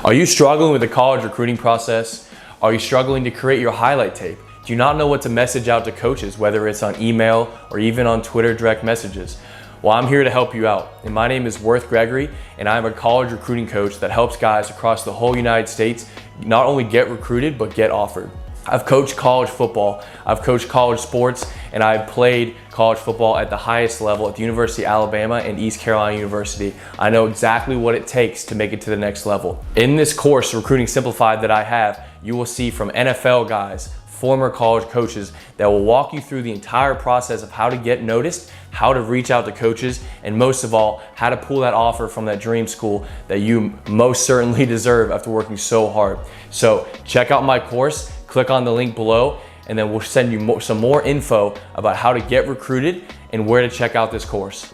Are you struggling with the college recruiting process? Are you struggling to create your highlight tape? Do you not know what to message out to coaches, whether it's on email or even on Twitter direct messages? Well, I'm here to help you out. And my name is Worth Gregory, and I'm a college recruiting coach that helps guys across the whole United States not only get recruited, but get offered. I've coached college football, I've coached college sports, and I've played college football at the highest level at the University of Alabama and East Carolina University. I know exactly what it takes to make it to the next level. In this course, Recruiting Simplified, that I have, you will see from NFL guys, former college coaches that will walk you through the entire process of how to get noticed, how to reach out to coaches, and most of all, how to pull that offer from that dream school that you most certainly deserve after working so hard. So check out my course, click on the link below, and then we'll send you some more info about how to get recruited and where to check out this course.